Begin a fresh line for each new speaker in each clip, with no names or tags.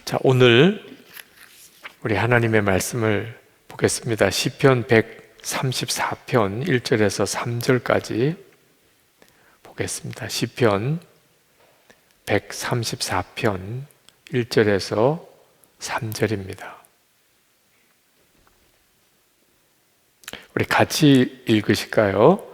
자, 오늘 우리 하나님의 말씀을 보겠습니다. 시편 134편 1절에서 3절까지 보겠습니다. 시편 134편 1절에서 3절입니다. 우리 같이 읽으실까요?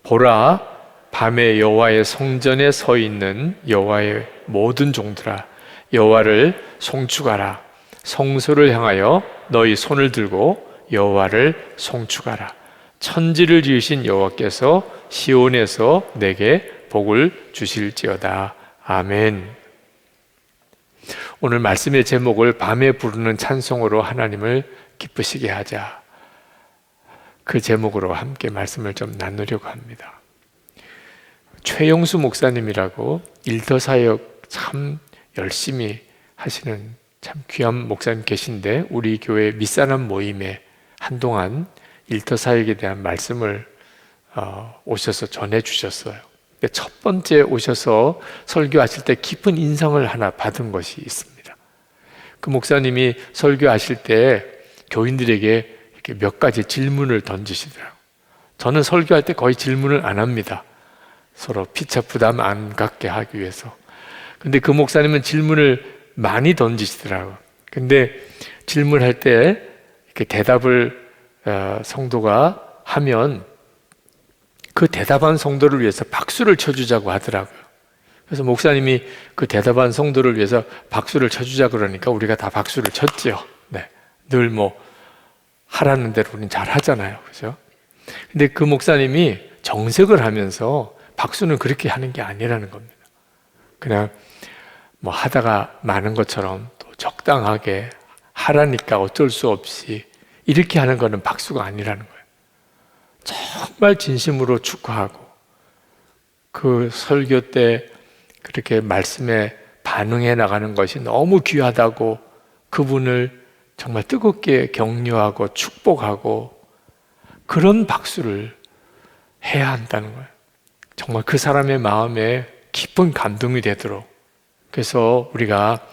보라, 밤에 여호와의 성전에 서 있는 여호와의 모든 종들아, 여호와를 송축하라. 성소를 향하여 너희 손을 들고 여호와를 송축하라. 천지를 지으신 여호와께서 시온에서 내게 복을 주실지어다. 아멘. 오늘 말씀의 제목을 밤에 부르는 찬송으로 하나님을 기쁘시게 하자, 그 제목으로 함께 말씀을 좀 나누려고 합니다. 최영수 목사님이라고 일터사역 참 열심히 하시는 참 귀한 목사님 계신데, 우리 교회 밑사람 모임에 한동안 일터사역에 대한 말씀을 오셔서 전해주셨어요. 첫 번째 오셔서 설교하실 때 깊은 인상을 하나 받은 것이 있습니다. 그 목사님이 설교하실 때 교인들에게 이렇게 몇 가지 질문을 던지시더라고요. 저는 설교할 때 거의 질문을 안 합니다. 서로 피차 부담 안 갖게 하기 위해서. 근데 그 목사님은 질문을 많이 던지시더라고요. 근데 질문할 때 이렇게 대답을 성도가 하면 그 대답한 성도를 위해서 박수를 쳐주자고 하더라고요. 그래서 목사님이 그 대답한 성도를 위해서 박수를 쳐주자 그러니까 우리가 다 박수를 쳤지요. 네. 늘 뭐 하라는 대로 우리는 잘 하잖아요. 그죠? 근데 그 목사님이 정색을 하면서 박수는 그렇게 하는 게 아니라는 겁니다. 그냥 뭐 하다가 많은 것처럼 또 적당하게 하라니까 어쩔 수 없이 이렇게 하는 거는 박수가 아니라는 거예요. 정말 진심으로 축하하고 그 설교 때 그렇게 말씀에 반응해 나가는 것이 너무 귀하다고 그분을 정말 뜨겁게 격려하고 축복하고 그런 박수를 해야 한다는 거예요. 정말 그 사람의 마음에 깊은 감동이 되도록. 그래서 우리가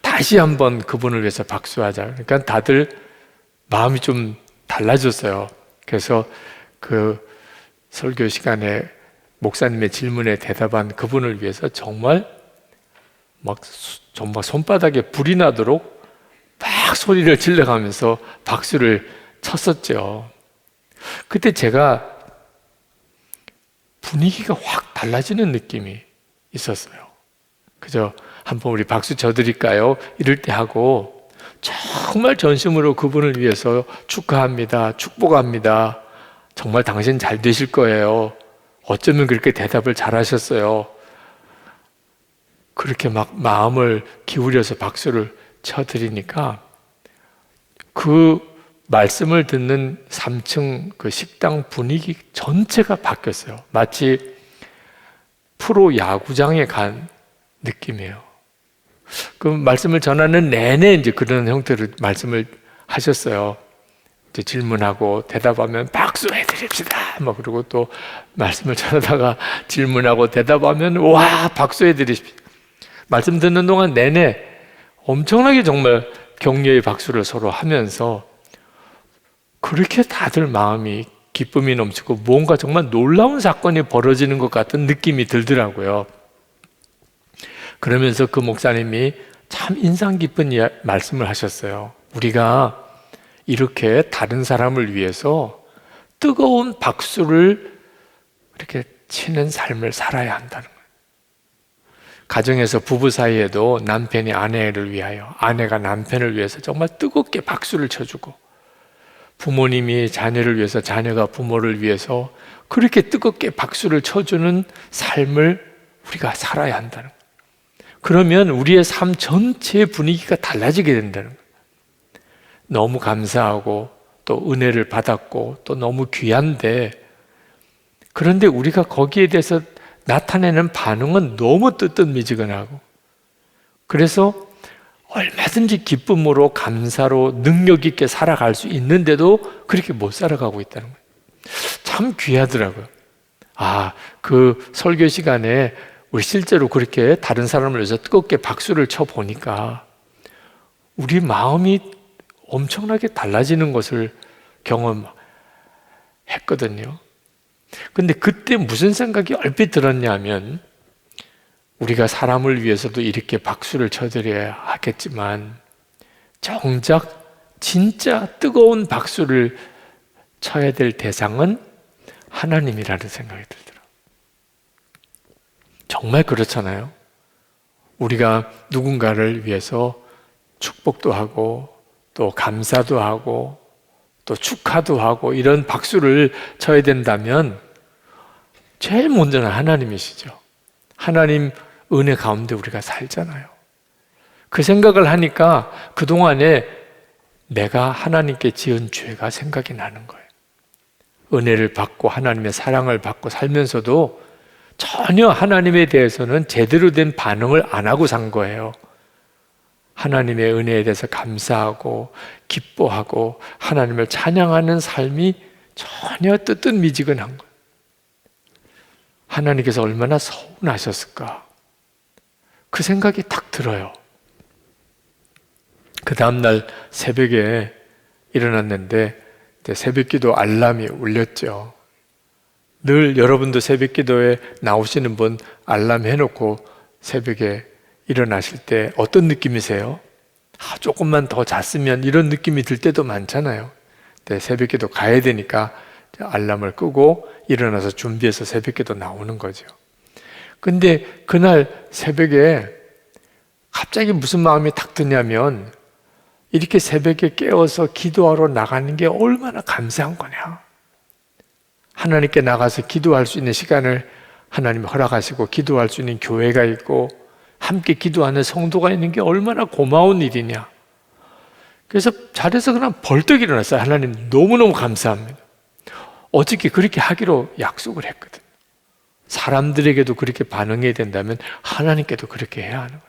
다시 한번 그분을 위해서 박수하자. 그러니까 다들 마음이 좀 달라졌어요. 그래서 그 설교 시간에 목사님의 질문에 대답한 그분을 위해서 정말 손바닥에 불이 나도록 막 소리를 질러가면서 박수를 쳤었죠. 그때 제가 분위기가 확 달라지는 느낌이 있었어요. 그죠? 한번 우리 박수 쳐드릴까요? 이럴 때 하고 정말 전심으로 그분을 위해서 축하합니다. 축복합니다. 정말 당신 잘 되실 거예요. 어쩌면 그렇게 대답을 잘 하셨어요. 그렇게 막 마음을 기울여서 박수를 쳐드리니까 그 말씀을 듣는 3층 그 식당 분위기 전체가 바뀌었어요. 마치 프로 야구장에 간 느낌이에요. 그 말씀을 전하는 내내 이제 그런 형태로 말씀을 하셨어요. 이제 질문하고 대답하면 박수해 드립시다. 막 그러고 또 말씀을 전하다가 질문하고 대답하면 와 박수해 드립시다. 말씀 듣는 동안 내내 엄청나게 정말 격려의 박수를 서로 하면서 그렇게 다들 마음이 기쁨이 넘치고 뭔가 정말 놀라운 사건이 벌어지는 것 같은 느낌이 들더라고요. 그러면서 그 목사님이 참 인상 깊은 말씀을 하셨어요. 우리가 이렇게 다른 사람을 위해서 뜨거운 박수를 이렇게 치는 삶을 살아야 한다는 거예요. 가정에서 부부 사이에도 남편이 아내를 위하여, 아내가 남편을 위해서 정말 뜨겁게 박수를 쳐주고, 부모님이 자녀를 위해서, 자녀가 부모를 위해서 그렇게 뜨겁게 박수를 쳐주는 삶을 우리가 살아야 한다는 거예요. 그러면 우리의 삶 전체의 분위기가 달라지게 된다는 거예요. 너무 감사하고 또 은혜를 받았고 또 너무 귀한데, 그런데 우리가 거기에 대해서 나타내는 반응은 너무 뜨뜻미지근하고, 그래서 얼마든지 기쁨으로 감사로 능력 있게 살아갈 수 있는데도 그렇게 못 살아가고 있다는 거예요. 참 귀하더라고요. 그 설교 시간에 우리 실제로 그렇게 다른 사람을 위해서 뜨겁게 박수를 쳐 보니까 우리 마음이 엄청나게 달라지는 것을 경험했거든요. 근데 그때 무슨 생각이 얼핏 들었냐면, 우리가 사람을 위해서도 이렇게 박수를 쳐드려야 하겠지만 정작 진짜 뜨거운 박수를 쳐야 될 대상은 하나님이라는 생각이 들더라고요. 정말 그렇잖아요. 우리가 누군가를 위해서 축복도 하고 또 감사도 하고 또 축하도 하고 이런 박수를 쳐야 된다면 제일 먼저는 하나님이시죠. 하나님 은혜 가운데 우리가 살잖아요. 그 생각을 하니까 그동안에 내가 하나님께 지은 죄가 생각이 나는 거예요. 은혜를 받고 하나님의 사랑을 받고 살면서도 전혀 하나님에 대해서는 제대로 된 반응을 안 하고 산 거예요. 하나님의 은혜에 대해서 감사하고 기뻐하고 하나님을 찬양하는 삶이 전혀 뜨뜻미지근한 거예요. 하나님께서 얼마나 서운하셨을까, 그 생각이 딱 들어요. 그 다음날 새벽에 일어났는데 새벽기도 알람이 울렸죠. 늘 여러분도 새벽기도에 나오시는 분 알람 해놓고 새벽에 일어나실 때 어떤 느낌이세요? 조금만 더 잤으면 이런 느낌이 들 때도 많잖아요. 새벽기도 가야 되니까 알람을 끄고 일어나서 준비해서 새벽기도 나오는 거죠. 근데 그날 새벽에 갑자기 무슨 마음이 탁 드냐면, 이렇게 새벽에 깨어서 기도하러 나가는 게 얼마나 감사한 거냐. 하나님께 나가서 기도할 수 있는 시간을 하나님 허락하시고 기도할 수 있는 교회가 있고 함께 기도하는 성도가 있는 게 얼마나 고마운 일이냐. 그래서 자리에서 그냥 벌떡 일어났어요. 하나님 너무너무 감사합니다. 어저께 그렇게 하기로 약속을 했거든요. 사람들에게도 그렇게 반응해야 된다면 하나님께도 그렇게 해야 하는 거예요.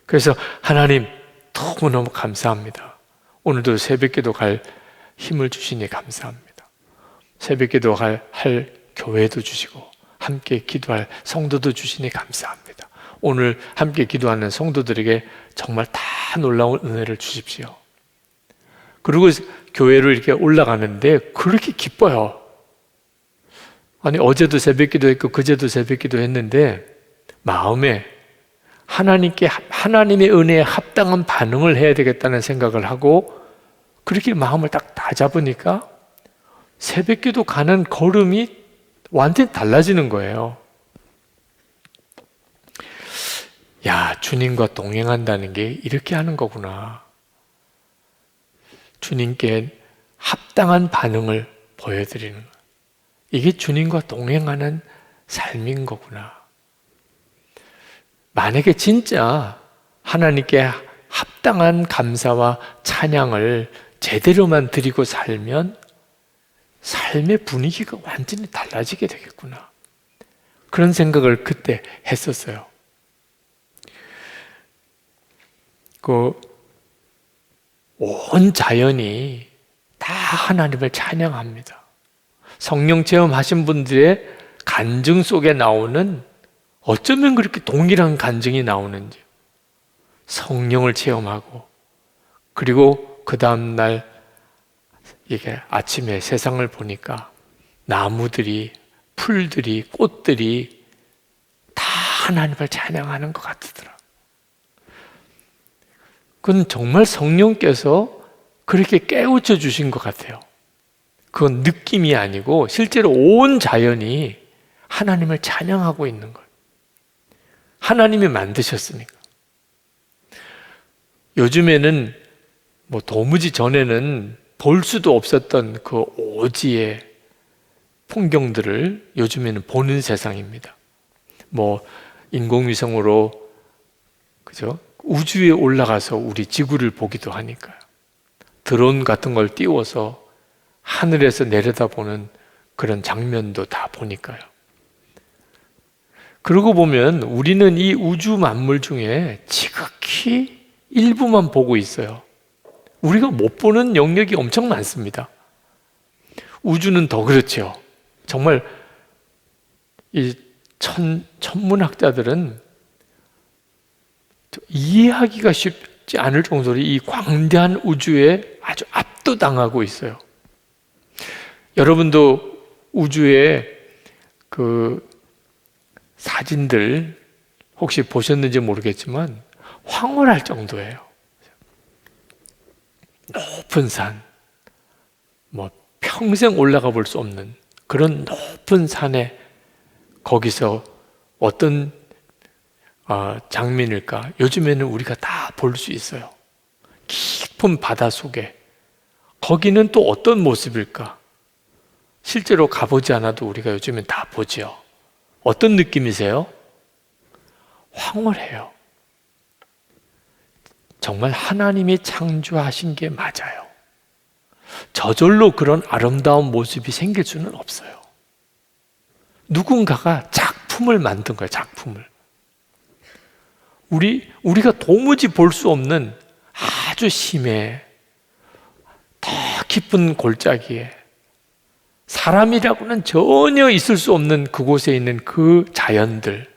그래서 하나님 너무너무 감사합니다. 오늘도 새벽기도 갈 힘을 주시니 감사합니다. 새벽기도 할 교회도 주시고 함께 기도할 성도도 주시니 감사합니다. 오늘 함께 기도하는 성도들에게 정말 다 놀라운 은혜를 주십시오. 그리고 교회로 이렇게 올라가는데 그렇게 기뻐요. 아니, 어제도 새벽기도 했고 그제도 새벽기도 했는데 마음에 하나님의 은혜에 합당한 반응을 해야 되겠다는 생각을 하고 그렇게 마음을 딱 다잡으니까 새벽기도 가는 걸음이 완전히 달라지는 거예요. 야, 주님과 동행한다는 게 이렇게 하는 거구나. 주님께 합당한 반응을 보여드리는 거. 이게 주님과 동행하는 삶인 거구나. 만약에 진짜 하나님께 합당한 감사와 찬양을 제대로만 드리고 살면 삶의 분위기가 완전히 달라지게 되겠구나. 그런 생각을 그때 했었어요. 온 자연이 다 하나님을 찬양합니다. 성령 체험하신 분들의 간증 속에 나오는, 어쩌면 그렇게 동일한 간증이 나오는지, 성령을 체험하고 그리고 그 다음날 이게 아침에 세상을 보니까 나무들이, 풀들이, 꽃들이 다 하나님을 찬양하는 것 같더라. 그건 정말 성령께서 그렇게 깨우쳐 주신 것 같아요. 그건 느낌이 아니고 실제로 온 자연이 하나님을 찬양하고 있는 거예요. 하나님이 만드셨으니까. 요즘에는 도무지 전에는 볼 수도 없었던 그 오지의 풍경들을 요즘에는 보는 세상입니다. 인공위성으로, 그죠? 우주에 올라가서 우리 지구를 보기도 하니까요. 드론 같은 걸 띄워서 하늘에서 내려다보는 그런 장면도 다 보니까요. 그러고 보면 우리는 이 우주 만물 중에 지극히 일부만 보고 있어요. 우리가 못 보는 영역이 엄청 많습니다. 우주는 더 그렇죠. 정말 이 천문학자들은 이해하기가 죽지 않을 정도로 이 광대한 우주에 아주 압도당하고 있어요. 여러분도 우주의 그 사진들 혹시 보셨는지 모르겠지만 황홀할 정도예요. 높은 산, 뭐 평생 올라가 볼 수 없는 그런 높은 산에 거기서 어떤 장면일까? 요즘에는 우리가 다 볼 수 있어요. 깊은 바다 속에 거기는 또 어떤 모습일까? 실제로 가보지 않아도 우리가 요즘엔 다 보죠. 어떤 느낌이세요? 황홀해요. 정말 하나님이 창조하신 게 맞아요. 저절로 그런 아름다운 모습이 생길 수는 없어요. 누군가가 작품을 만든 거예요, 작품을. 우리가 도무지 볼 수 없는 아주 심해, 더 깊은 골짜기에 사람이라고는 전혀 있을 수 없는 그곳에 있는 그 자연들,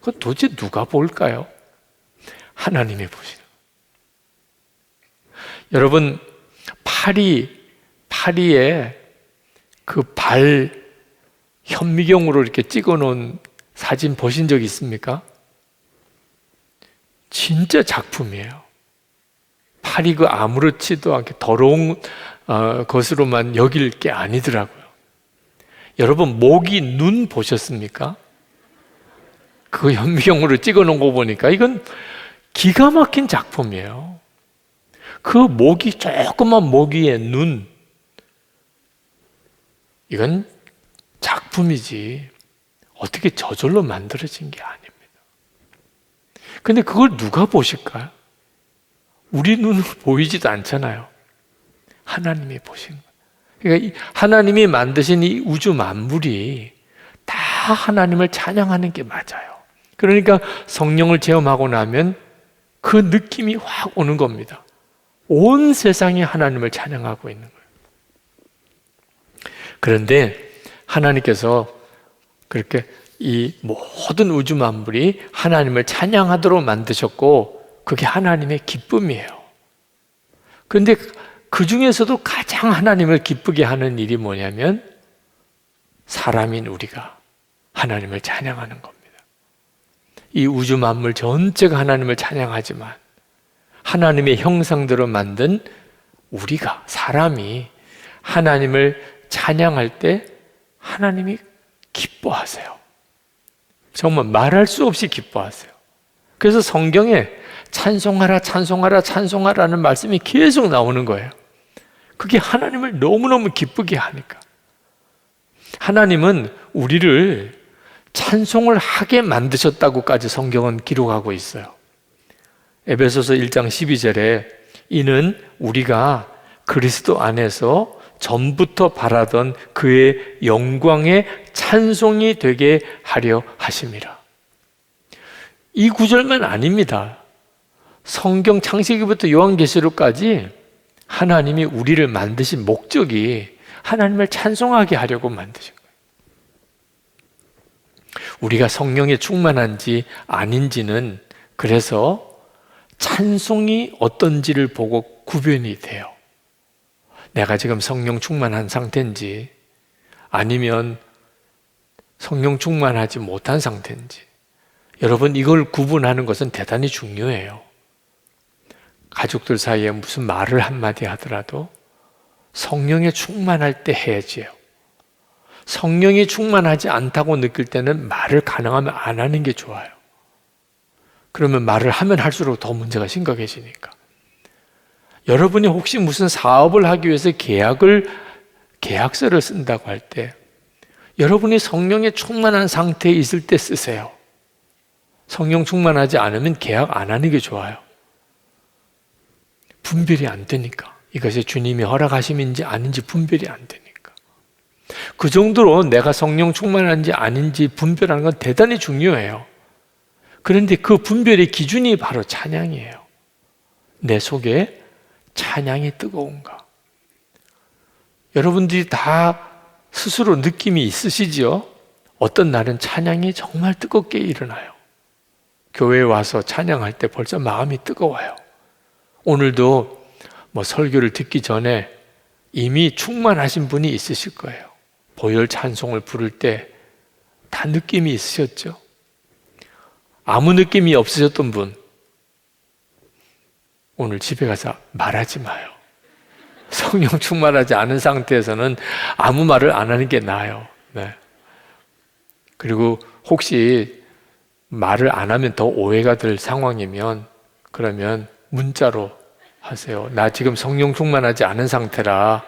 그건 도대체 누가 볼까요? 하나님이 보시는 거예요. 여러분, 파리에 그 발 현미경으로 이렇게 찍어 놓은 사진 보신 적 있습니까? 진짜 작품이에요. 파리 그 아무렇지도 않게 더러운 것으로만 여길 게 아니더라고요. 여러분, 모기 눈 보셨습니까? 그 현미경으로 찍어 놓은 거 보니까 이건 기가 막힌 작품이에요. 그 모기, 조그만 모기의 눈, 이건 작품이지 어떻게 저절로 만들어진 게 아닙니다. 근데 그걸 누가 보실까요? 우리 눈으로 보이지도 않잖아요. 하나님이 보신 거예요. 그러니까 하나님이 만드신 이 우주 만물이 다 하나님을 찬양하는 게 맞아요. 그러니까 성령을 체험하고 나면 그 느낌이 확 오는 겁니다. 온 세상이 하나님을 찬양하고 있는 거예요. 그런데 하나님께서 그렇게 이 모든 우주 만물이 하나님을 찬양하도록 만드셨고 그게 하나님의 기쁨이에요. 그런데 그 중에서도 가장 하나님을 기쁘게 하는 일이 뭐냐면 사람인 우리가 하나님을 찬양하는 겁니다. 이 우주 만물 전체가 하나님을 찬양하지만 하나님의 형상대로 만든 우리가, 사람이 하나님을 찬양할 때 하나님이 기뻐하세요. 정말 말할 수 없이 기뻐하세요. 그래서 성경에 찬송하라, 찬송하라, 찬송하라는 말씀이 계속 나오는 거예요. 그게 하나님을 너무너무 기쁘게 하니까. 하나님은 우리를 찬송을 하게 만드셨다고까지 성경은 기록하고 있어요. 에베소서 1장 12절에 이는 우리가 그리스도 안에서 전부터 바라던 그의 영광의 찬송이 되게 하려 하심이라. 이 구절만 아닙니다. 성경 창세기부터 요한계시록까지 하나님이 우리를 만드신 목적이 하나님을 찬송하게 하려고 만드신 거예요. 우리가 성령에 충만한지 아닌지는 그래서 찬송이 어떤지를 보고 구별이 돼요. 내가 지금 성령 충만한 상태인지 아니면 성령 충만하지 못한 상태인지, 여러분, 이걸 구분하는 것은 대단히 중요해요. 가족들 사이에 무슨 말을 한마디 하더라도 성령에 충만할 때 해야지요. 성령이 충만하지 않다고 느낄 때는 말을 가능하면 안 하는 게 좋아요. 그러면 말을 하면 할수록 더 문제가 심각해지니까. 여러분이 혹시 무슨 사업을 하기 위해서 계약서를 쓴다고 할 때 여러분이 성령에 충만한 상태에 있을 때 쓰세요. 성령 충만하지 않으면 계약 안 하는 게 좋아요. 분별이 안 되니까. 이것이 주님이 허락하심인지 아닌지 분별이 안 되니까. 그 정도로 내가 성령 충만한지 아닌지 분별하는 건 대단히 중요해요. 그런데 그 분별의 기준이 바로 찬양이에요. 내 속에 찬양이 뜨거운가? 여러분들이 다 스스로 느낌이 있으시죠? 어떤 날은 찬양이 정말 뜨겁게 일어나요. 교회에 와서 찬양할 때 벌써 마음이 뜨거워요. 오늘도 뭐 설교를 듣기 전에 이미 충만하신 분이 있으실 거예요. 보혈 찬송을 부를 때 다 느낌이 있으셨죠? 아무 느낌이 없으셨던 분, 오늘 집에 가서 말하지 마요. 성령 충만하지 않은 상태에서는 아무 말을 안 하는 게 나아요. 네. 그리고 혹시 말을 안 하면 더 오해가 될 상황이면 그러면 문자로 하세요. 나 지금 성령 충만하지 않은 상태라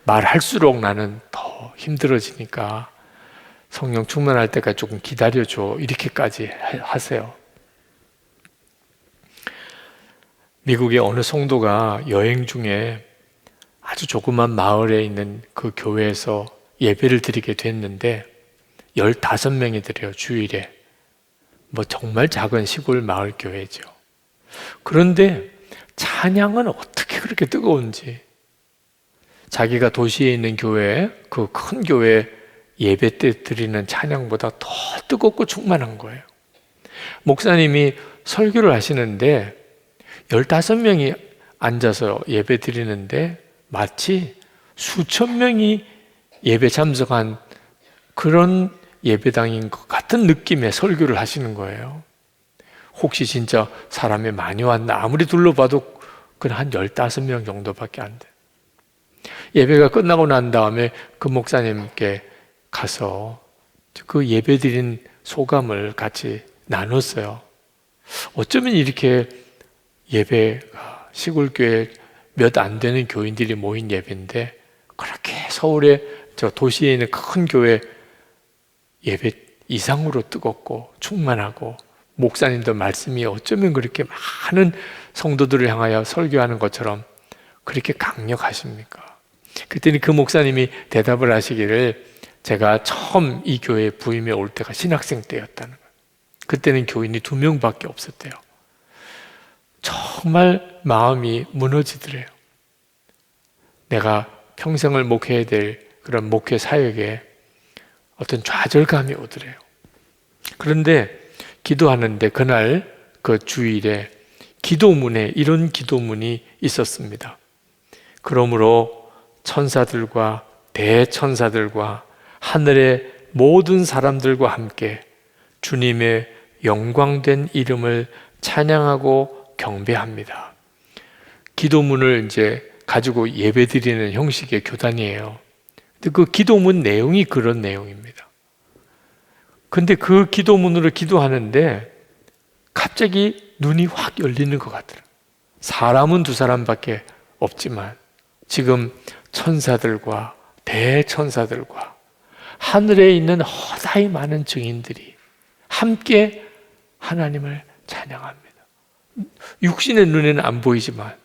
말할수록 나는 더 힘들어지니까 성령 충만할 때까지 조금 기다려줘. 이렇게까지 하세요. 미국의 어느 성도가 여행 중에 아주 조그만 마을에 있는 그 교회에서 예배를 드리게 됐는데 15명이 드려요, 주일에. 뭐 정말 작은 시골 마을 교회죠. 그런데 찬양은 어떻게 그렇게 뜨거운지, 자기가 도시에 있는 교회, 그 큰 교회 예배 때 드리는 찬양보다 더 뜨겁고 충만한 거예요. 목사님이 설교를 하시는데 15명이 앉아서 예배 드리는데 마치 수천 명이 예배 참석한 그런 예배당인 것 같은 느낌의 설교를 하시는 거예요. 혹시 진짜 사람이 많이 왔나? 아무리 둘러봐도 그냥 한 15명 정도밖에 안 돼. 예배가 끝나고 난 다음에 그 목사님께 가서 그 예배 드린 소감을 같이 나눴어요. 어쩌면 이렇게 예배가 시골교회 몇 안 되는 교인들이 모인 예배인데 그렇게 서울의 저 도시에 있는 큰 교회 예배 이상으로 뜨겁고 충만하고 목사님도 말씀이 어쩌면 그렇게 많은 성도들을 향하여 설교하는 것처럼 그렇게 강력하십니까? 그랬더니 그 목사님이 대답을 하시기를 제가 처음 이 교회에 부임해 올 때가 신학생 때였다는 거예요. 그때는 교인이 2명밖에 없었대요. 정말 마음이 무너지더래요. 내가 평생을 목회해야 될 그런 목회 사역에 어떤 좌절감이 오더래요. 그런데 기도하는데 그날 그 주일에 기도문에 이런 기도문이 있었습니다. 그러므로 천사들과 대천사들과 하늘의 모든 사람들과 함께 주님의 영광된 이름을 찬양하고 경배합니다. 기도문을 이제 가지고 예배드리는 형식의 교단이에요. 근데 그 기도문 내용이 그런 내용입니다. 근데 그 기도문으로 기도하는데 갑자기 눈이 확 열리는 것 같더라고요. 사람은 2사람밖에 없지만 지금 천사들과 대천사들과 하늘에 있는 허다히 많은 증인들이 함께 하나님을 찬양합니다. 육신의 눈에는 안 보이지만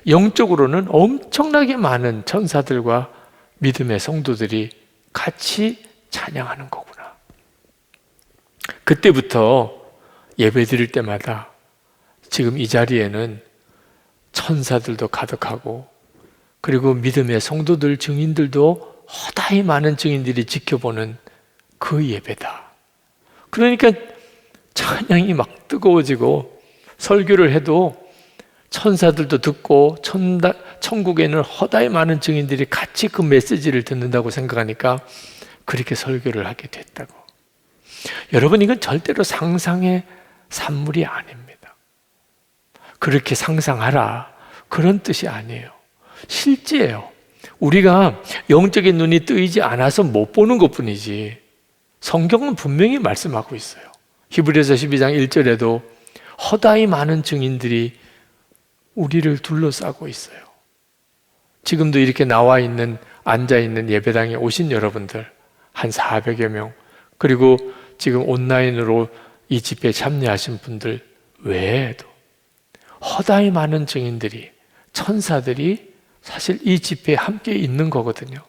영적으로는 엄청나게 많은 천사들과 믿음의 성도들이 같이 찬양하는 거구나. 그때부터 예배 드릴 때마다 지금 이 자리에는 천사들도 가득하고 그리고 믿음의 성도들, 증인들도 허다히 많은 증인들이 지켜보는 그 예배다. 그러니까 찬양이 막 뜨거워지고 설교를 해도 천사들도 듣고 천국에는 허다히 많은 증인들이 같이 그 메시지를 듣는다고 생각하니까 그렇게 설교를 하게 됐다고. 여러분, 이건 절대로 상상의 산물이 아닙니다. 그렇게 상상하라 그런 뜻이 아니에요. 실제예요. 우리가 영적인 눈이 뜨이지 않아서 못 보는 것뿐이지 성경은 분명히 말씀하고 있어요. 히브리서 12장 1절에도 허다히 많은 증인들이 우리를 둘러싸고 있어요. 지금도 이렇게 나와 있는 앉아 있는 예배당에 오신 여러분들 한 400여 명, 그리고 지금 온라인으로 이 집회에 참여하신 분들 외에도 허다히 많은 증인들이, 천사들이 사실 이 집회에 함께 있는 거거든요.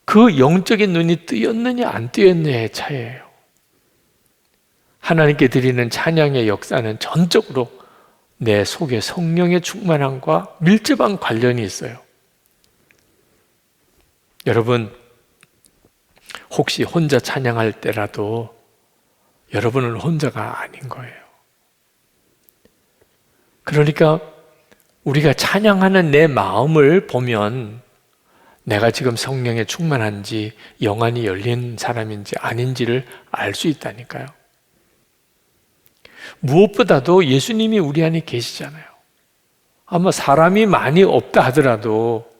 그 영적인 눈이 뜨였느냐 안 뜨였느냐의 차이예요. 하나님께 드리는 찬양의 역사는 전적으로 내 속에 성령의 충만함과 밀접한 관련이 있어요. 여러분, 혹시 혼자 찬양할 때라도 여러분은 혼자가 아닌 거예요. 그러니까 우리가 찬양하는 내 마음을 보면 내가 지금 성령에 충만한지 영안이 열린 사람인지 아닌지를 알 수 있다니까요. 무엇보다도 예수님이 우리 안에 계시잖아요. 아마 사람이 많이 없다 하더라도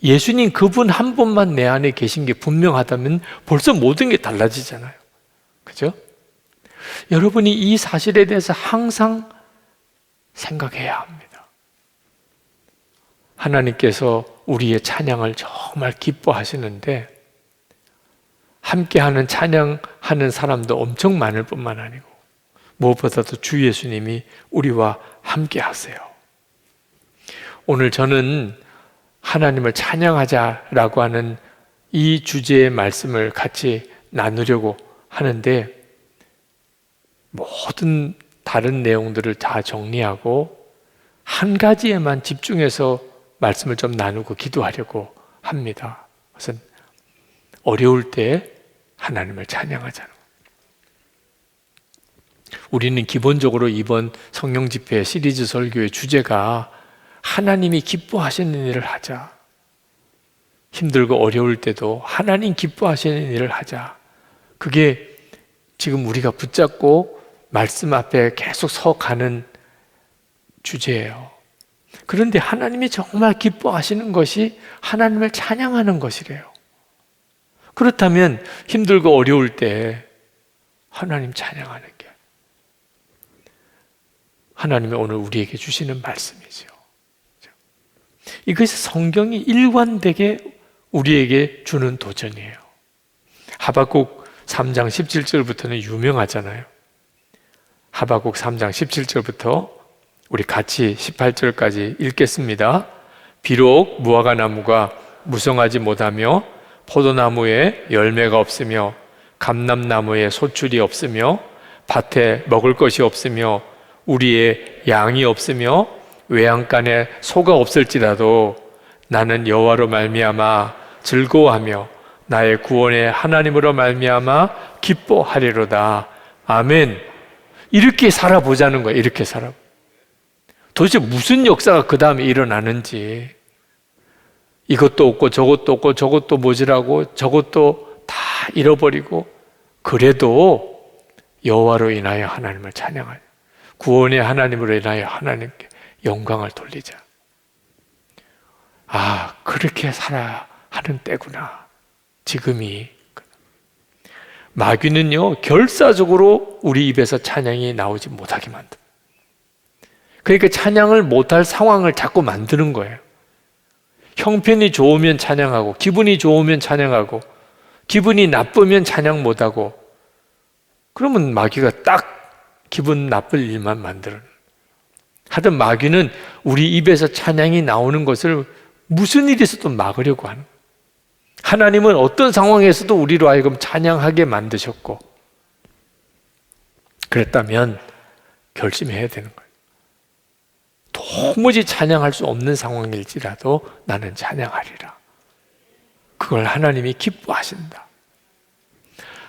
예수님 그분 한 분만 내 안에 계신 게 분명하다면 벌써 모든 게 달라지잖아요. 그죠? 여러분이 이 사실에 대해서 항상 생각해야 합니다. 하나님께서 우리의 찬양을 정말 기뻐하시는데 함께하는 찬양하는 사람도 엄청 많을 뿐만 아니고 무엇보다도 주 예수님이 우리와 함께 하세요. 오늘 저는 하나님을 찬양하자라고 하는 이 주제의 말씀을 같이 나누려고 하는데 모든 다른 내용들을 다 정리하고 한 가지에만 집중해서 말씀을 좀 나누고 기도하려고 합니다. 그것은 어려울 때 하나님을 찬양하자는 것. 우리는 기본적으로 이번 성령 집회 시리즈 설교의 주제가 하나님이 기뻐하시는 일을 하자. 힘들고 어려울 때도 하나님 기뻐하시는 일을 하자. 그게 지금 우리가 붙잡고 말씀 앞에 계속 서가는 주제예요. 그런데 하나님이 정말 기뻐하시는 것이 하나님을 찬양하는 것이래요. 그렇다면 힘들고 어려울 때 하나님 찬양하는 게 하나님이 오늘 우리에게 주시는 말씀이죠. 이것이 성경이 일관되게 우리에게 주는 도전이에요. 하박국 3장 17절부터는 유명하잖아요. 하박국 3장 17절부터 우리 같이 18절까지 읽겠습니다. 비록 무화과 나무가 무성하지 못하며 포도나무에 열매가 없으며 감람나무에 소출이 없으며 밭에 먹을 것이 없으며 우리의 양이 없으며 외양간에 소가 없을지라도 나는 여호와로 말미암아 즐거워하며 나의 구원의 하나님으로 말미암아 기뻐하리로다. 아멘. 이렇게 살아보자는 거예요. 이렇게 살아. 도대체 무슨 역사가 그 다음에 일어나는지, 이것도 없고 저것도 없고 저것도 모자라고 저것도 다 잃어버리고 그래도 여호와로 인하여 하나님을 찬양하자. 구원의 하나님으로 인하여 하나님께 영광을 돌리자. 아, 그렇게 살아야 하는 때구나. 지금이. 마귀는요, 결사적으로 우리 입에서 찬양이 나오지 못하게 만듭니다. 그러니까 찬양을 못할 상황을 자꾸 만드는 거예요. 형편이 좋으면 찬양하고, 기분이 좋으면 찬양하고, 기분이 나쁘면 찬양 못하고, 그러면 마귀가 딱 기분 나쁠 일만 만들어요. 하여튼 마귀는 우리 입에서 찬양이 나오는 것을 무슨 일이 있어도 막으려고 하는 거예요. 하나님은 어떤 상황에서도 우리로 하여금 찬양하게 만드셨고, 그랬다면 결심해야 되는 거예요. 도무지 찬양할 수 없는 상황일지라도 나는 찬양하리라. 그걸 하나님이 기뻐하신다.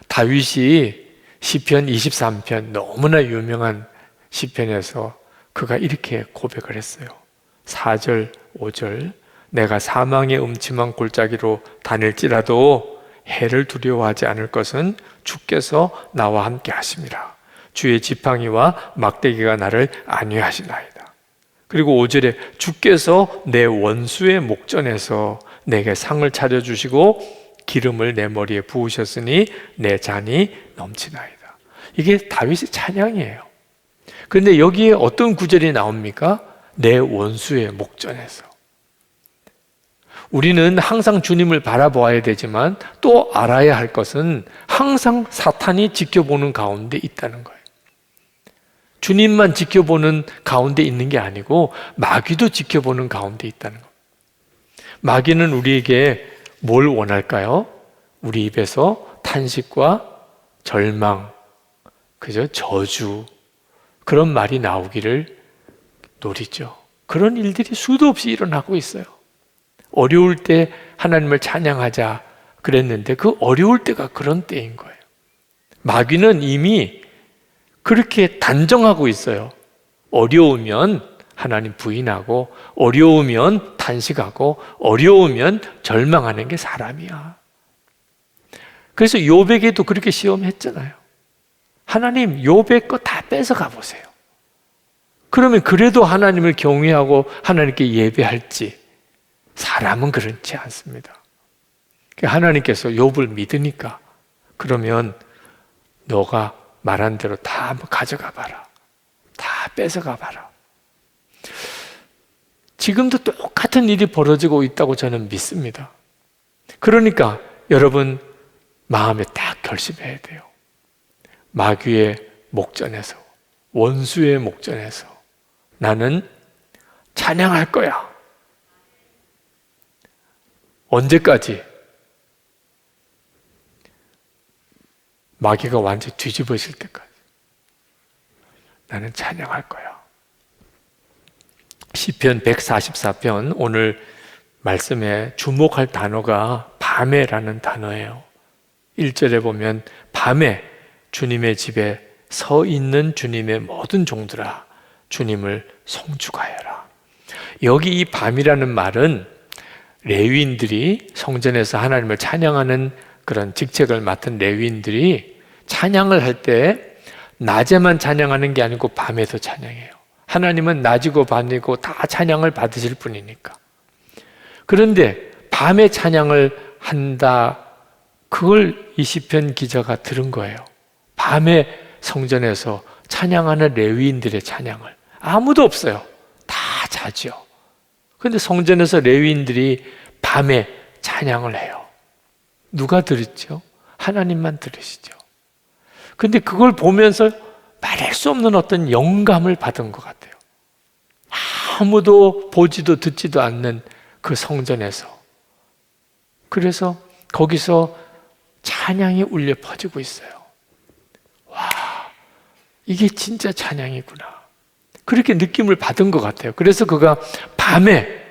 다윗이 시편 23편, 너무나 유명한 시편에서 그가 이렇게 고백을 했어요. 4절, 5절. 내가 사망의 음침한 골짜기로 다닐지라도 해를 두려워하지 않을 것은 주께서 나와 함께 하심이라. 주의 지팡이와 막대기가 나를 안위하시나이다. 그리고 5절에 주께서 내 원수의 목전에서 내게 상을 차려주시고 기름을 내 머리에 부으셨으니 내 잔이 넘치나이다. 이게 다윗의 찬양이에요. 그런데 여기에 어떤 구절이 나옵니까? 내 원수의 목전에서. 우리는 항상 주님을 바라보아야 되지만 또 알아야 할 것은 항상 사탄이 지켜보는 가운데 있다는 거예요. 주님만 지켜보는 가운데 있는 게 아니고 마귀도 지켜보는 가운데 있다는 거예요. 마귀는 우리에게 뭘 원할까요? 우리 입에서 탄식과 절망, 그죠? 저주, 그런 말이 나오기를 노리죠. 그런 일들이 수도 없이 일어나고 있어요. 어려울 때 하나님을 찬양하자 그랬는데 그 어려울 때가 그런 때인 거예요. 마귀는 이미 그렇게 단정하고 있어요. 어려우면 하나님 부인하고 어려우면 탄식하고 어려우면 절망하는 게 사람이야. 그래서 욥에게도 그렇게 시험했잖아요. 하나님 욥의 거 다 뺏어가 보세요. 그러면 그래도 하나님을 경외하고 하나님께 예배할지. 사람은 그렇지 않습니다. 하나님께서 욥을 믿으니까 그러면 너가 말한 대로 다 한번 가져가 봐라. 다 뺏어가 봐라. 지금도 똑같은 일이 벌어지고 있다고 저는 믿습니다. 그러니까 여러분 마음에 딱 결심해야 돼요. 마귀의 목전에서, 원수의 목전에서 나는 찬양할 거야. 언제까지? 마귀가 완전히 뒤집어질 때까지 나는 찬양할 거야. 시편 144편 오늘 말씀에 주목할 단어가 밤에라는 단어예요. 1절에 보면 밤에 주님의 집에 서 있는 주님의 모든 종들아 주님을 송축하여라. 여기 이 밤이라는 말은 레위인들이 성전에서 하나님을 찬양하는 그런 직책을 맡은 레위인들이 찬양을 할 때 낮에만 찬양하는 게 아니고 밤에도 찬양해요. 하나님은 낮이고 밤이고 다 찬양을 받으실 분이니까. 그런데 밤에 찬양을 한다, 그걸 이 시편 기자가 들은 거예요. 밤에 성전에서 찬양하는 레위인들의 찬양을. 아무도 없어요. 다 자죠. 그런데 성전에서 레위인들이 밤에 찬양을 해요. 누가 들었죠? 하나님만 들으시죠. 근데 그걸 보면서 말할 수 없는 어떤 영감을 받은 것 같아요. 아무도 보지도 듣지도 않는 그 성전에서. 그래서 거기서 찬양이 울려 퍼지고 있어요. 와, 이게 진짜 찬양이구나. 그렇게 느낌을 받은 것 같아요. 그래서 그가 밤에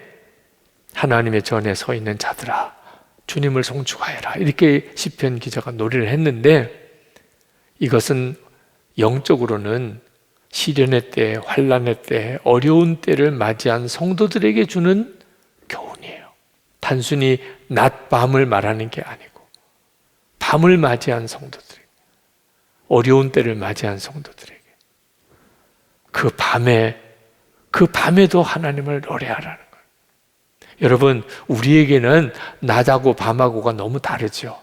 하나님의 전에 서 있는 자들아 주님을 송축하여라, 이렇게 시편 기자가 노래를 했는데, 이것은 영적으로는 시련의 때, 환난의 때, 어려운 때를 맞이한 성도들에게 주는 교훈이에요. 단순히 낮, 밤을 말하는 게 아니고 밤을 맞이한 성도들에게, 어려운 때를 맞이한 성도들에게 그 밤에도 하나님을 노래하라는 거예요. 여러분, 우리에게는 낮하고 밤하고가 너무 다르죠.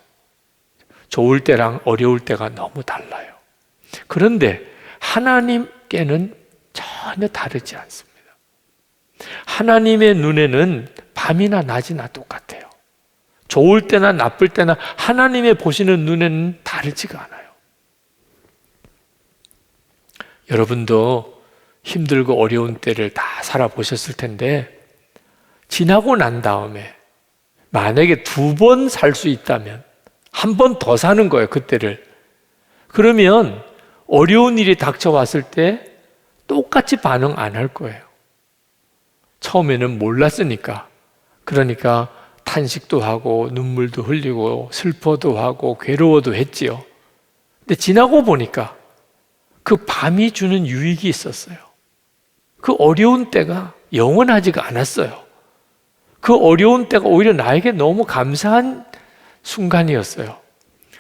좋을 때랑 어려울 때가 너무 달라요. 그런데 하나님께는 전혀 다르지 않습니다. 하나님의 눈에는 밤이나 낮이나 똑같아요. 좋을 때나 나쁠 때나 하나님의 보시는 눈에는 다르지가 않아요. 여러분도 힘들고 어려운 때를 다 살아보셨을 텐데, 지나고 난 다음에 만약에 2번 살 수 있다면 한 번 더 사는 거예요, 그때를. 그러면 어려운 일이 닥쳐왔을 때 똑같이 반응 안 할 거예요. 처음에는 몰랐으니까. 그러니까 탄식도 하고 눈물도 흘리고 슬퍼도 하고 괴로워도 했지요. 근데 지나고 보니까 그 밤이 주는 유익이 있었어요. 그 어려운 때가 영원하지가 않았어요. 그 어려운 때가 오히려 나에게 너무 감사한 순간이었어요.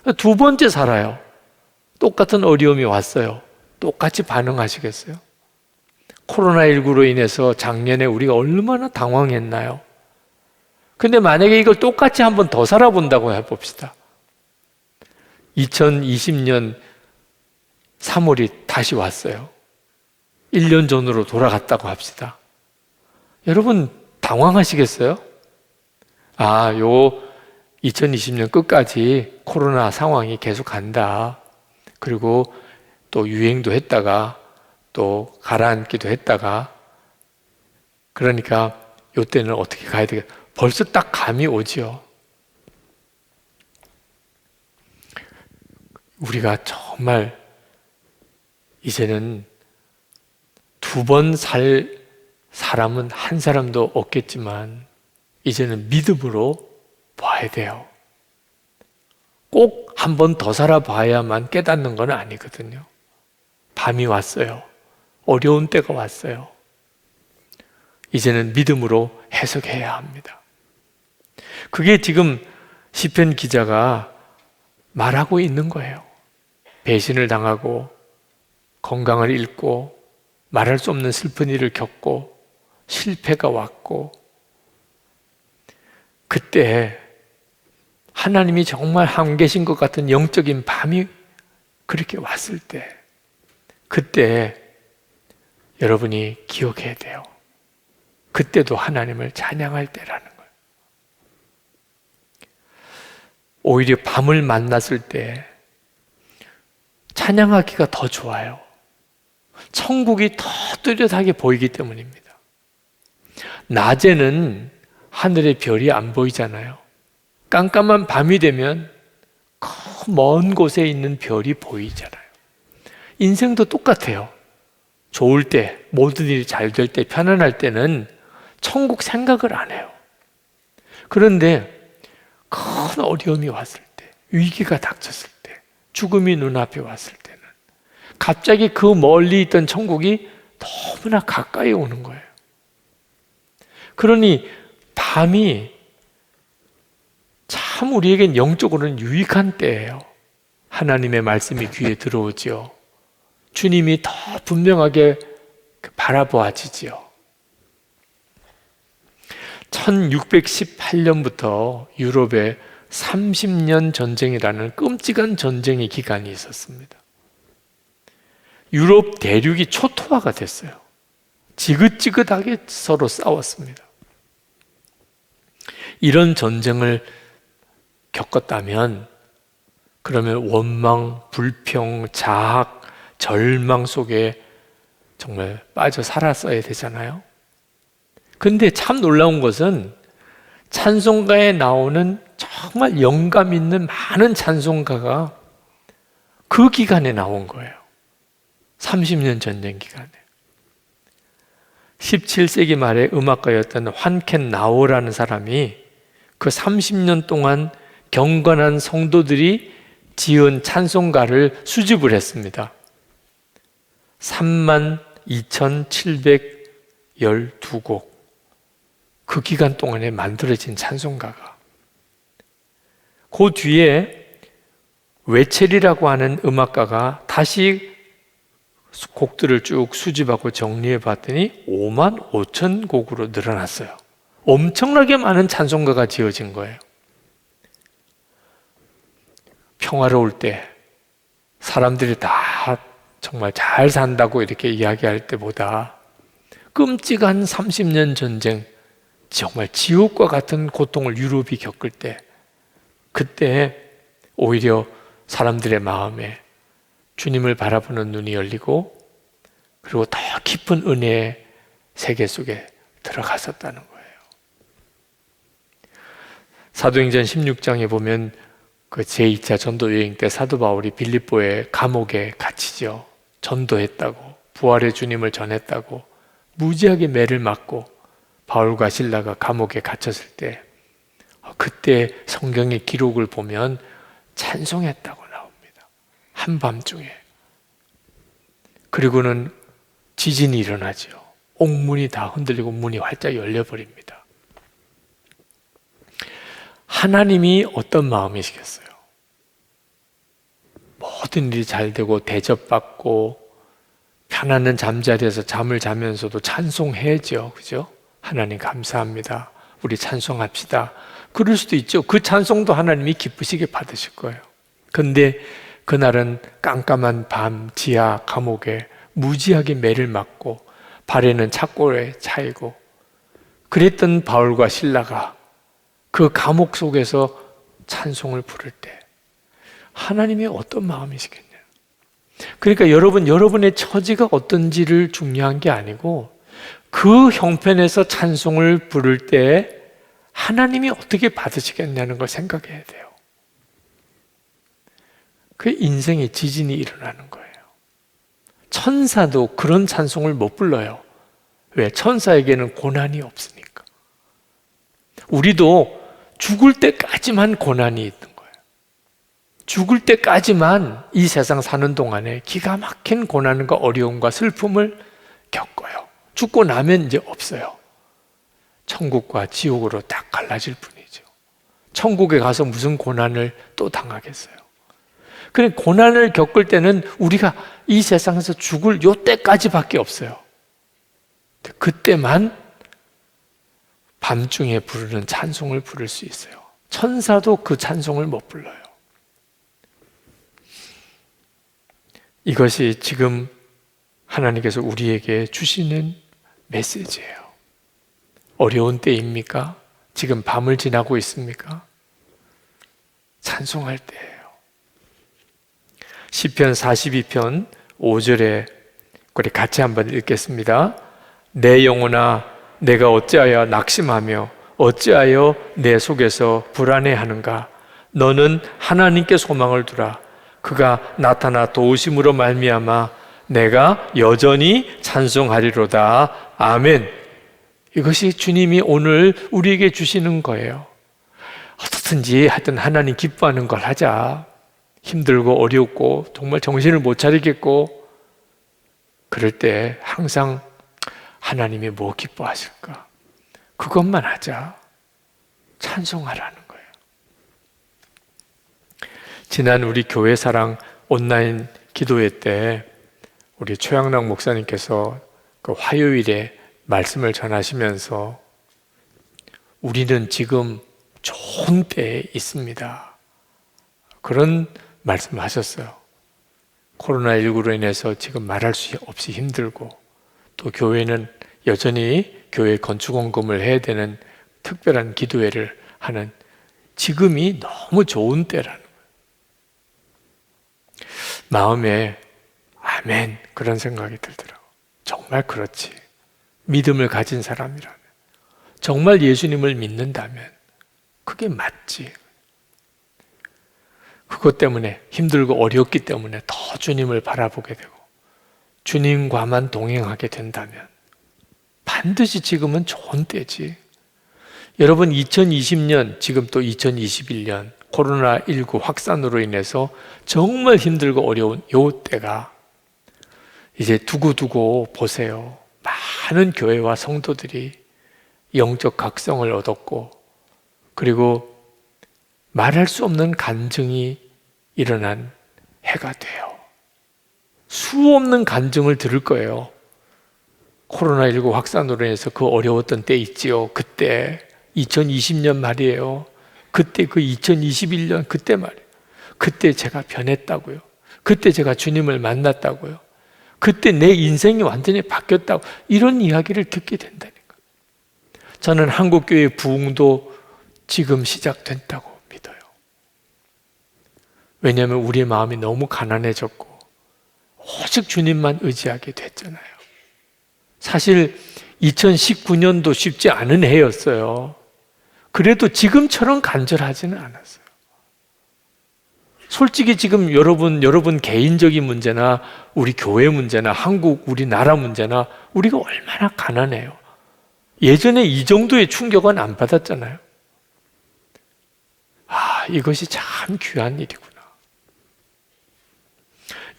2번째 살아요. 똑같은 어려움이 왔어요. 똑같이 반응하시겠어요? 코로나19로 인해서 작년에 우리가 얼마나 당황했나요? 근데 만약에 이걸 똑같이 한 번 더 살아본다고 해봅시다. 2020년 3월이 다시 왔어요. 1년 전으로 돌아갔다고 합시다. 여러분 당황하시겠어요? 아, 요 2020년 끝까지 코로나 상황이 계속 간다. 그리고 또 유행도 했다가 또 가라앉기도 했다가, 그러니까 요때는 어떻게 가야 되겠다. 벌써 딱 감이 오지요. 우리가 정말 이제는 2번 살 사람은 한 사람도 없겠지만 이제는 믿음으로 봐야 돼요. 꼭 한 번 더 살아봐야만 깨닫는 건 아니거든요. 밤이 왔어요. 어려운 때가 왔어요. 이제는 믿음으로 해석해야 합니다. 그게 지금 시편 기자가 말하고 있는 거예요. 배신을 당하고 건강을 잃고 말할 수 없는 슬픈 일을 겪고 실패가 왔고, 그때 하나님이 정말 안 계신 것 같은 영적인 밤이 그렇게 왔을 때, 그때 여러분이 기억해야 돼요. 그때도 하나님을 찬양할 때라는 거예요. 오히려 밤을 만났을 때 찬양하기가 더 좋아요. 천국이 더 뚜렷하게 보이기 때문입니다. 낮에는 하늘의 별이 안 보이잖아요. 깜깜한 밤이 되면 먼 곳에 있는 별이 보이잖아요. 인생도 똑같아요. 좋을 때, 모든 일이 잘 될 때, 편안할 때는 천국 생각을 안 해요. 그런데 큰 어려움이 왔을 때, 위기가 닥쳤을 때, 죽음이 눈앞에 왔을 때는 갑자기 그 멀리 있던 천국이 너무나 가까이 오는 거예요. 그러니 밤이 참 우리에겐 영적으로는 유익한 때예요. 하나님의 말씀이 귀에 들어오지요. 주님이 더 분명하게 바라보아지지요. 1618년부터 유럽에 30년 전쟁이라는 끔찍한 전쟁의 기간이 있었습니다. 유럽 대륙이 초토화가 됐어요. 지긋지긋하게 서로 싸웠습니다. 이런 전쟁을 겪었다면 그러면 원망, 불평, 자학, 절망 속에 정말 빠져 살았어야 되잖아요. 근데 참 놀라운 것은 찬송가에 나오는 정말 영감 있는 많은 찬송가가 그 기간에 나온 거예요. 30년 전쟁 기간에. 17세기 말에 음악가였던 환켄 나오라는 사람이 그 30년 동안 경건한 성도들이 지은 찬송가를 수집을 했습니다. 32,712곡. 그 기간 동안에 만들어진 찬송가가. 그 뒤에 웨첼이라고 하는 음악가가 다시 곡들을 쭉 수집하고 정리해 봤더니 55,000곡으로 늘어났어요. 엄청나게 많은 찬송가가 지어진 거예요. 평화로울 때 사람들이 다 정말 잘 산다고 이렇게 이야기할 때보다 끔찍한 30년 전쟁, 정말 지옥과 같은 고통을 유럽이 겪을 때, 그때 오히려 사람들의 마음에 주님을 바라보는 눈이 열리고 그리고 더 깊은 은혜의 세계 속에 들어갔었다는 거예요. 사도행전 16장에 보면 그 제2차 전도 여행 때 사도 바울이 빌립보의 감옥에 갇히죠. 전도했다고, 부활의 주님을 전했다고 무지하게 매를 맞고 바울과 실라가 감옥에 갇혔을 때, 그때 성경의 기록을 보면 찬송했다고 나옵니다. 한밤중에. 그리고는 지진이 일어나죠. 옥문이 다 흔들리고 문이 활짝 열려버립니다. 하나님이 어떤 마음이시겠어요? 모든 일이 잘 되고 대접받고 편안한 잠자리에서 잠을 자면서도 찬송해야죠. 그죠? 하나님 감사합니다. 우리 찬송합시다. 그럴 수도 있죠. 그 찬송도 하나님이 기쁘시게 받으실 거예요. 근데 그날은 깜깜한 밤 지하 감옥에 무지하게 매를 맞고 발에는 착고에 차이고 그랬던 바울과 실라가 그 감옥 속에서 찬송을 부를 때 하나님이 어떤 마음이시겠냐. 그러니까 여러분의 처지가 어떤지를 중요한 게 아니고 그 형편에서 찬송을 부를 때 하나님이 어떻게 받으시겠냐는 걸 생각해야 돼요. 그 인생의 지진이 일어나는 거예요. 천사도 그런 찬송을 못 불러요. 왜? 천사에게는 고난이 없으니까. 우리도 죽을 때까지만 고난이 있는 거예요. 죽을 때까지만 이 세상 사는 동안에 기가 막힌 고난과 어려움과 슬픔을 겪어요. 죽고 나면 이제 없어요. 천국과 지옥으로 딱 갈라질 뿐이죠. 천국에 가서 무슨 고난을 또 당하겠어요. 그래, 고난을 겪을 때는 우리가 이 세상에서 죽을 요 때까지밖에 없어요. 그때만 밤중에 부르는 찬송을 부를 수 있어요. 천사도 그 찬송을 못 불러요. 이것이 지금 하나님께서 우리에게 주시는 메시지예요. 어려운 때입니까? 지금 밤을 지나고 있습니까? 찬송할 때예요. 시편 42편 5절에 우리 같이 한번 읽겠습니다. 내 영혼아, 내가 어찌하여 낙심하며 어찌하여 내 속에서 불안해하는가? 너는 하나님께 소망을 두라. 그가 나타나 도우심으로 말미암아 내가 여전히 찬송하리로다. 아멘. 이것이 주님이 오늘 우리에게 주시는 거예요. 어떻든지 하여튼 하나님 기뻐하는 걸 하자. 힘들고 어렵고 정말 정신을 못 차리겠고 그럴 때 항상 하나님이 뭐 기뻐하실까? 그것만 하자. 찬송하라는 거예요. 지난 우리 교회 사랑 온라인 기도회 때 우리 최양락 목사님께서 그 화요일에 말씀을 전하시면서 우리는 지금 좋은 때에 있습니다. 그런 말씀을 하셨어요. 코로나19로 인해서 지금 말할 수 없이 힘들고 또 교회는 여전히 교회 건축원금을 해야 되는 특별한 기도회를 하는 지금이 너무 좋은 때라는 거예요. 마음에 아멘 그런 생각이 들더라고요. 정말 그렇지. 믿음을 가진 사람이라면 정말 예수님을 믿는다면 그게 맞지. 그것 때문에 힘들고 어렵기 때문에 더 주님을 바라보게 되고 주님과만 동행하게 된다면 반드시 지금은 좋은 때지. 여러분 2020년 지금 또 2021년 코로나19 확산으로 인해서 정말 힘들고 어려운 요 때가 이제 두고두고 보세요. 많은 교회와 성도들이 영적 각성을 얻었고 그리고 말할 수 없는 간증이 일어난 해가 돼요. 수 없는 간증을 들을 거예요. 코로나19 확산으로 인해서 그 어려웠던 때 있지요. 그때 2020년 말이에요. 그때 그 2021년 그때 말이에요. 그때 제가 변했다고요. 그때 제가 주님을 만났다고요. 그때 내 인생이 완전히 바뀌었다고 이런 이야기를 듣게 된다니까. 저는 한국교회 부흥도 지금 시작된다고 믿어요. 왜냐하면 우리의 마음이 너무 가난해졌고 오직 주님만 의지하게 됐잖아요. 사실 2019년도 쉽지 않은 해였어요. 그래도 지금처럼 간절하지는 않았어요. 솔직히 지금 여러분 개인적인 문제나 우리 교회 문제나 한국 우리나라 문제나 우리가 얼마나 가난해요. 예전에 이 정도의 충격은 안 받았잖아요. 아, 이것이 참 귀한 일이구나.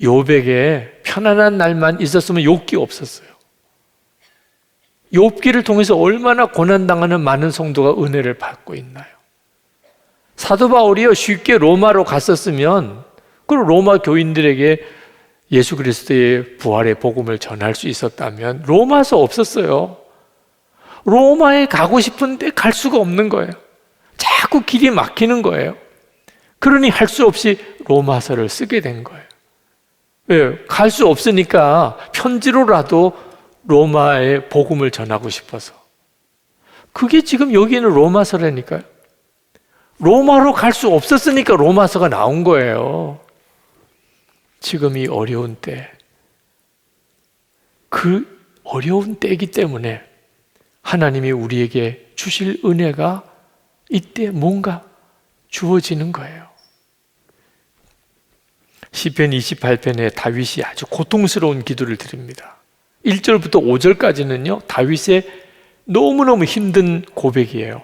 욥에게 편안한 날만 있었으면 욥기 없었어요. 욥기를 통해서 얼마나 고난당하는 많은 성도가 은혜를 받고 있나요? 사도 바울이요 쉽게 로마로 갔었으면 그 로마 교인들에게 예수 그리스도의 부활의 복음을 전할 수 있었다면 로마서 없었어요. 로마에 가고 싶은데 갈 수가 없는 거예요. 자꾸 길이 막히는 거예요. 그러니 할 수 없이 로마서를 쓰게 된 거예요. 왜? 갈 수 없으니까 편지로라도 로마의 복음을 전하고 싶어서. 그게 지금 여기는 로마서라니까요. 로마로 갈 수 없었으니까 로마서가 나온 거예요. 지금 이 어려운 때, 그 어려운 때이기 때문에 하나님이 우리에게 주실 은혜가 이때 뭔가 주어지는 거예요. 시편 28편에 다윗이 아주 고통스러운 기도를 드립니다. 1절부터 5절까지는요 다윗의 너무너무 힘든 고백이에요.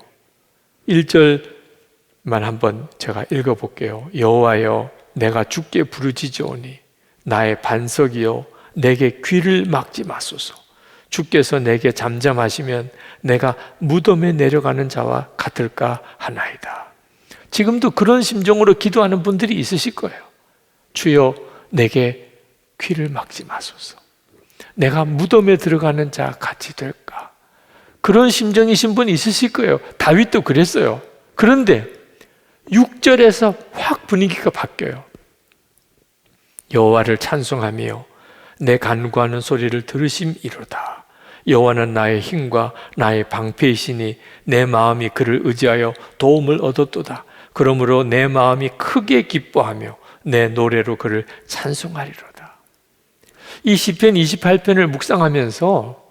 1절만 한번 제가 읽어볼게요. 여호와여 내가 주께 부르짖으오니 나의 반석이여 내게 귀를 막지 마소서. 주께서 내게 잠잠하시면 내가 무덤에 내려가는 자와 같을까 하나이다. 지금도 그런 심정으로 기도하는 분들이 있으실 거예요. 주여 내게 귀를 막지 마소서. 내가 무덤에 들어가는 자 같이 될까? 그런 심정이신 분 있으실 거예요. 다윗도 그랬어요. 그런데 6절에서 확 분위기가 바뀌어요. 여호와를 찬송하며 내 간구하는 소리를 들으심이로다. 여호와는 나의 힘과 나의 방패이시니 내 마음이 그를 의지하여 도움을 얻었도다. 그러므로 내 마음이 크게 기뻐하며 내 노래로 그를 찬송하리로다. 이 시편 28편을 묵상하면서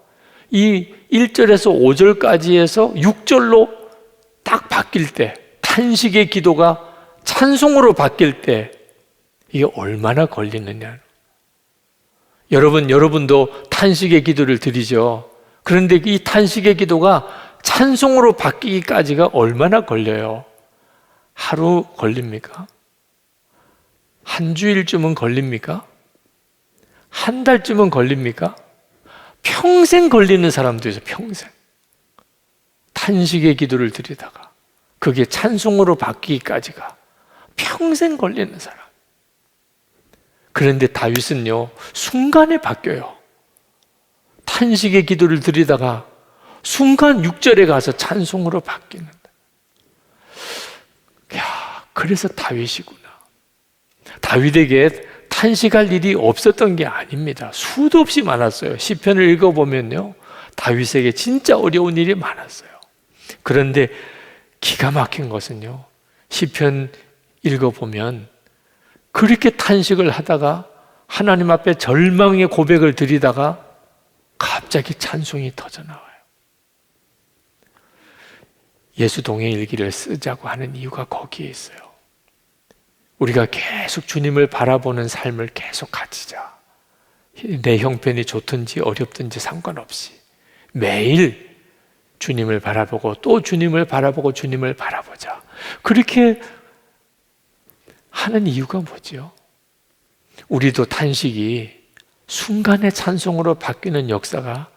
이 1절에서 5절까지에서 6절로 딱 바뀔 때, 탄식의 기도가 찬송으로 바뀔 때 이게 얼마나 걸리느냐. 여러분도 탄식의 기도를 드리죠. 그런데 이 탄식의 기도가 찬송으로 바뀌기까지가 얼마나 걸려요? 하루 걸립니까? 한 주일쯤은 걸립니까? 한 달쯤은 걸립니까? 평생 걸리는 사람도 있어요. 평생. 탄식의 기도를 드리다가 그게 찬송으로 바뀌기까지가 평생 걸리는 사람. 그런데 다윗은요, 순간에 바뀌어요. 탄식의 기도를 드리다가 순간 6절에 가서 찬송으로 바뀌는다. 야, 그래서 다윗이구나. 다윗에게 탄식할 일이 없었던 게 아닙니다. 수도 없이 많았어요. 시편을 읽어보면요, 다윗에게 진짜 어려운 일이 많았어요. 그런데 기가 막힌 것은요, 시편 읽어보면 그렇게 탄식을 하다가 하나님 앞에 절망의 고백을 드리다가 갑자기 찬송이 터져나와요. 예수동의 일기를 쓰자고 하는 이유가 거기에 있어요. 우리가 계속 주님을 바라보는 삶을 계속 가지자. 내 형편이 좋든지 어렵든지 상관없이 매일 주님을 바라보고 또 주님을 바라보고 주님을 바라보자. 그렇게 하는 이유가 뭐죠? 우리도 탄식이 순간의 찬송으로 바뀌는 역사가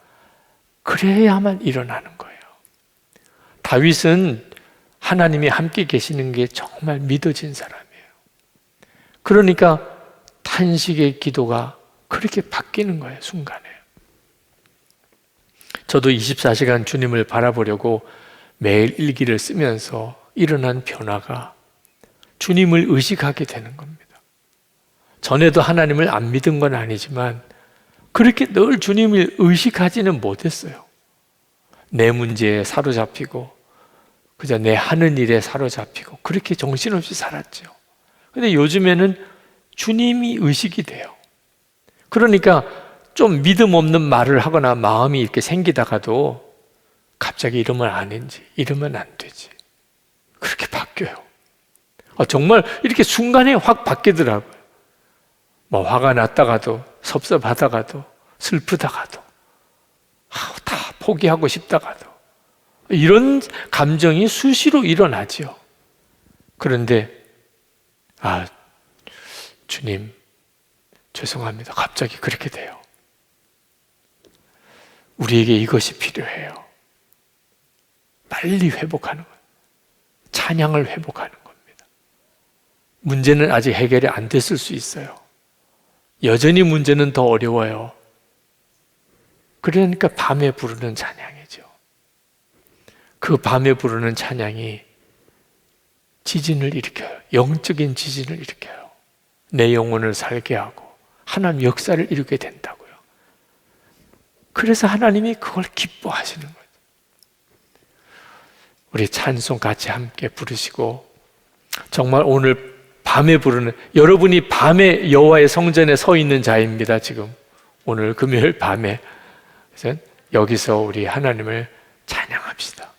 그래야만 일어나는 거예요. 다윗은 하나님이 함께 계시는 게 정말 믿어진 사람이에요. 그러니까 탄식의 기도가 그렇게 바뀌는 거예요, 순간에. 저도 24시간 주님을 바라보려고 매일 일기를 쓰면서 일어난 변화가 주님을 의식하게 되는 겁니다. 전에도 하나님을 안 믿은 건 아니지만 그렇게 늘 주님을 의식하지는 못했어요. 내 문제에 사로잡히고 그저 내 하는 일에 사로잡히고 그렇게 정신없이 살았죠. 근데 요즘에는 주님이 의식이 돼요. 그러니까 좀 믿음 없는 말을 하거나 마음이 이렇게 생기다가도 갑자기 이러면 안 되지, 이러면 안 되지. 그렇게 바뀌어요. 정말 이렇게 순간에 확 바뀌더라고요. 뭐 화가 났다가도 섭섭하다가도 슬프다가도 다 포기하고 싶다가도 이런 감정이 수시로 일어나죠. 그런데 주님 죄송합니다. 갑자기 그렇게 돼요. 우리에게 이것이 필요해요. 빨리 회복하는 거예요. 찬양을 회복하는 겁니다. 문제는 아직 해결이 안 됐을 수 있어요. 여전히 문제는 더 어려워요. 그러니까 밤에 부르는 찬양이죠. 그 밤에 부르는 찬양이 지진을 일으켜요. 영적인 지진을 일으켜요. 내 영혼을 살게 하고 하나님 역사를 이루게 된다고요. 그래서 하나님이 그걸 기뻐하시는 거예요. 우리 찬송 같이 함께 부르시고 정말 오늘 밤에 부르는, 여러분이 밤에 여호와의 성전에 서 있는 자입니다. 지금 오늘 금요일 밤에. 그래서 여기서 우리 하나님을 찬양합시다.